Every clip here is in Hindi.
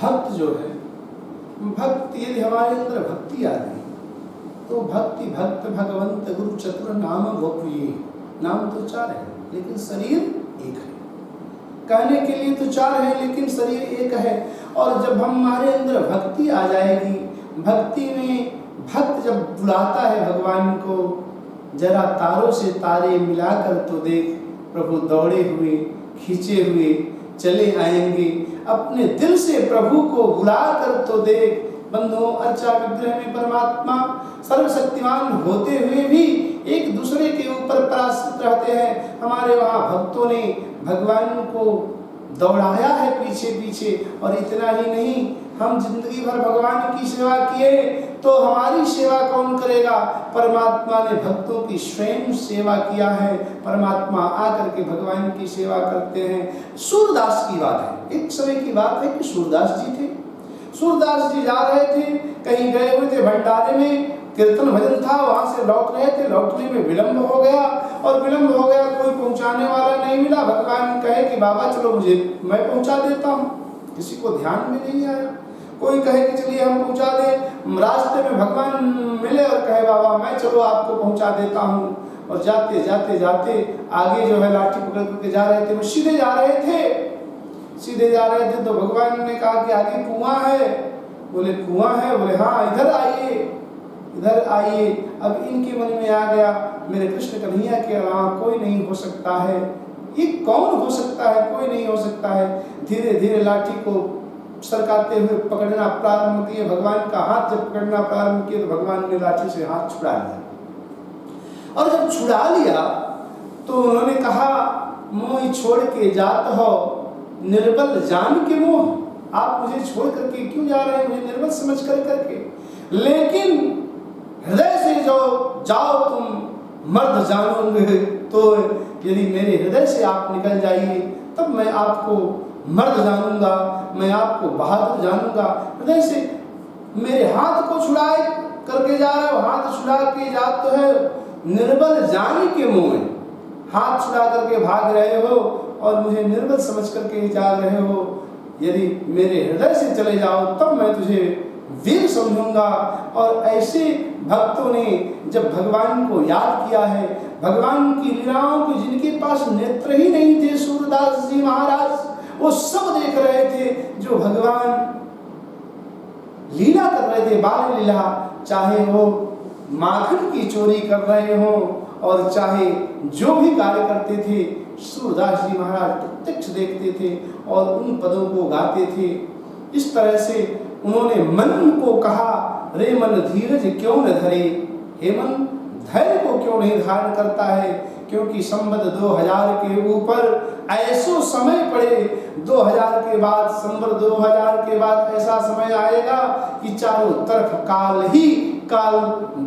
भक्त जो है, भक्त यदि हमारे अंदर भक्ति आ गई तो भक्ति भक्त भगवंत गुरु चतुर नाम वपुये। नाम तो चार है लेकिन शरीर एक है, कहने के लिए तो चार है लेकिन शरीर एक है। और जब हमारे अंदर भक्ति आ जाएगी, भक्ति में भक्त जब बुलाता है भगवान को, जरा तारों से तारे मिलाकर तो देख, प्रभु दौड़े हुए खींचे हुए चले आएंगे। अपने दिल से प्रभु को बुला कर तो देख। बंधुओं, अर्चा विग्रह में परमात्मा सर्वशक्तिमान होते हुए भी एक दूसरे के ऊपर पराश्रित रहते हैं। हमारे वहाँ भक्तों ने भगवान को दौड़ाया है पीछे पीछे। और इतना ही नहीं, हम जिंदगी भर भगवान की सेवा किए तो हमारी सेवा कौन करेगा? परमात्मा ने भक्तों की स्वयं सेवा किया है। परमात्मा आकर के भगवान की सेवा करते हैं। सूरदास की बात है, एक समय की बात है कि सूरदास जी थे। सूरदास जी जा रहे थे, कहीं गए हुए थे भंडारे में, कीर्तन भजन था, वहां से लौट रहे थे। लौटने में विलंब हो गया और विलंब हो गया, कोई पहुंचाने वाला नहीं मिला। भगवान कहे कि बाबा चलो मैं पहुंचा देता हूँ। किसी को ध्यान में नहीं आया। कोई कहे कि चलिए हम पहुंचा दें। रास्ते में भगवान मिले और कहे बाबा मैं चलो आपको पहुंचा देता हूँ। और जाते जाते जाते आगे जो है लाठी पकड़ करके जा रहे थे, वो सीधे जा रहे थे। सीधे जा रहे थे तो भगवान ने कहा कि आगे कुआं है। बोले कुआं है? बोले हाँ, इधर आइए, इधर आइए। अब इनके मन में आ गया मेरे कृष्ण कन्हैया के अलावा कोई नहीं हो सकता है। ये कौन हो सकता है? कोई नहीं हो सकता है। धीरे धीरे लाठी को सरकाते हुए पकड़ना प्रारंभ किए। भगवान का हाथ जब पकड़ना प्रारंभ किए तो भगवान ने लाठी से हाथ छुड़ा लिया। और जब छुड़ा लिया तो उन्होंने कहा मोह छोड़ के जात हो निर्बल जान के मोह। आप मुझे छोड़ करके क्यों जा रहे हैं? मुझे निर्बल समझ कर करके। लेकिन हृदय से जो जाओ तुम मर्द जानोगे, तो यदि मेरे हृदय से आप निकल जाइए तब मैं आपको मर्द जानूंगा, मैं आपको बहादुर जानूंगा। हृदय से मेरे हाथ को छुड़ाए करके जा रहे हो, हाथ छुड़ा के जात तो है निर्बल जान के मुंह में। हाथ छुड़ा करके भाग रहे हो और मुझे निर्बल समझ करके जा रहे हो। यदि मेरे हृदय से चले जाओ तब मैं तुझे वीर समझूंगा। और ऐसे भक्तों ने जब भगवान को याद किया है, भगवान की लीलाओं को, जिनके पास नेत्र ही नहीं थे, सूरदास जी महाराज वो सब देख रहे थे जो भगवान लीला कर रहे थे, बाल लीला। चाहे वो माखन की चोरी कर रहे हो और चाहे जो भी कार्य करते थे, सूरदास जी महाराज प्रत्यक्ष देखते थे और उन पदों को गाते थे। इस तरह से उन्होंने मन को कहा, रे मन धीरज क्यों न धरे। हे मन, धैर्य को क्यों नहीं धारण करता है? क्योंकि संवत 2000 के ऊपर ऐसो समय पड़े, 2000 के बाद, संवत 2000 के बाद ऐसा समय आएगा कि चारों तरफ काल ही काल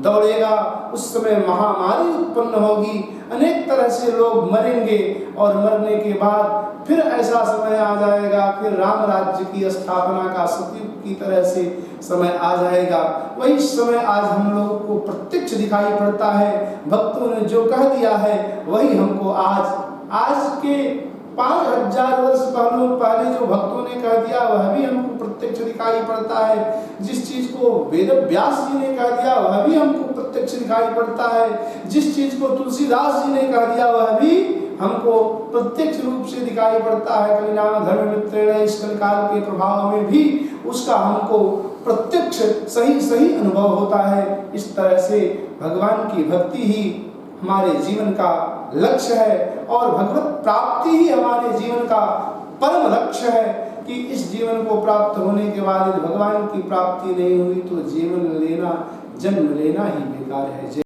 दौड़ेगा। उस समय महामारी उत्पन्न होगी, अनेक तरह से लोग मरेंगे और मरने के बाद फिर ऐसा समय आ जाएगा, फिर राम राज्य की स्थापना का सतयुग की तरह से समय आ जाएगा। वही समय आज हम लोगों को प्रत्यक्ष दिखाई पड़ता है। भक्तों ने जो कह दिया है वही हमको आज के 5000 वर्ष पहले जो भक्तों ने कह दिया वह भी हमको प्रत्यक्ष दिखाई पड़ता है। जिस चीज को वेद व्यास जी ने कह दिया वह भी हमको प्रत्यक्ष दिखाई पड़ता है। जिस चीज को तुलसीदास जी ने कह दिया वह भी हमको प्रत्यक्ष रूप से दिखाई पड़ता है। कलिनाम धर्म मित्रेण, इस कलिकाल के प्रभाव में भी उसका हमको प्रत्यक्ष सही अनुभव होता है। इस तरह से भगवान की भक्ति ही हमारे जीवन का लक्ष्य है और भगवत प्राप्ति ही हमारे जीवन का परम लक्ष्य है। कि इस जीवन को प्राप्त होने के बाद भगवान की प्राप्ति नहीं हुई तो जीवन लेना, जन्म लेना ही बेकार है।